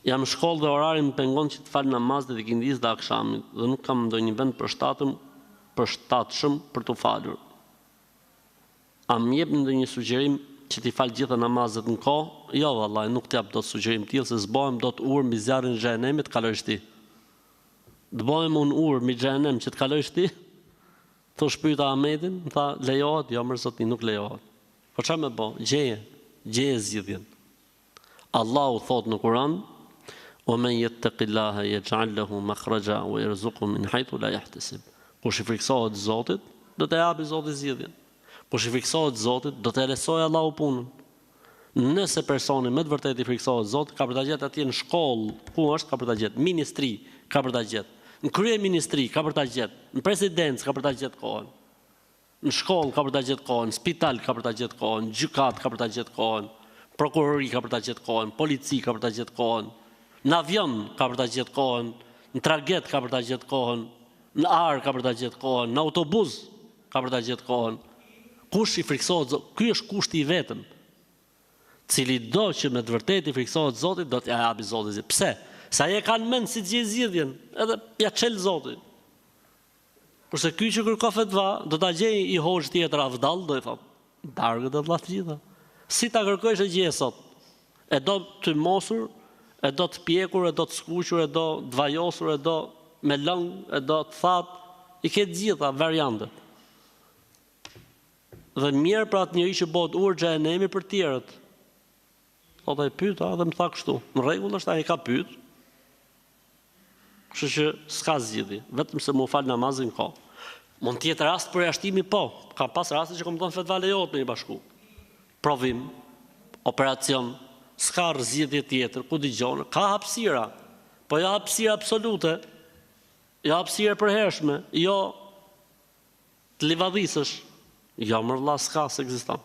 Jam shkollë dhe orari më pengon që të fal namaz dhe ikindis dhe akshamit dhe nuk kam ndonjë vend përshtatshëm për të falur. A më jep ndonjë sugjerim që t'i fal gjitha namazet në kohë? Jo, vallai, nuk t'jap dot sugjerim tillë se s'bëhem dot urë mbi zjarrin e xhenemit të kalojsh ti. Të bëhem unë urë mbi xhenem që të kalojsh ti? Thosh pyeta Ahmetin, më tha, lejohet? Jo, mërë zotni, nuk lejohet. Po çfarë më bë? Gjeje zgjidhjen. Allahu thot në Kur'an: "ومن يتق الله يجعل له مخرجا ويرزقه من حيث لا يحتسب." Kush i friksohet Zotit, do të japi Zoti zgjidhjen. Kush i friksohet Zotit, do të lësojë Allahu punën. Nëse personi me të vërtetë i friksohet Zotit, ka për ta gjetë atje në shkollë, ku është ka për ta gjetë, ministri ka për ta gjetë, në kryeministri ka për ta gjetë, në presidencë ka për ta gjetë kohën. Në shkollë ka për ta gjetë kohën, në spital ka për ta gjetë kohën, gjykat ka për ta gjetë kohën, prokurori ka për ta gjetë kohën, polici ka për ta gjetë kohën. Në avion ka për ta gjetë kohën, në traget ka për ta gjetë kohën, në ar ka për ta gjetë kohën, në autobus ka për ta gjetë kohën. Kush i friksohet Zotit? Ky është kushti i vetëm. Cili do që me të vërtetë i friksohet Zotit, do t'ja japi Zoti. Pse? Sa ai e kanë mend si të gjejë zgjidhjen, edhe ja çel Zoti. Kurse ky që kërko fetva, do ta gjejë i hoxh tjetër avdall, do i thotë, dargë do vlla të gjitha. Si ta kërkosh e gjej sot? E do të mosur, e do të pjekur, e do të skuqur, e do të vajosur, e do me lëng, e do të thatë, i ke gjitha variantet. Dhe mirë për atë njëri që bëhet urë xhenemi për tjerët. Thotë ai pyeta dhe më tha kështu. Në rregull është ai ka pyet. Kështu që s'ka zgjidhje, vetëm se mu fal namazin kohë. Mund të jetë rast për jashtimi, po. Ka pas raste që komiton fetva lejohet me i bashku. Provim, operacion, s'ka zgjidhje tjetër, ku dëgjon, ka hapësira, po jo hapësira absolute, jo hapësira e përhershme, jo të livadhisësh, jo më vëlla s'ka se ekziston.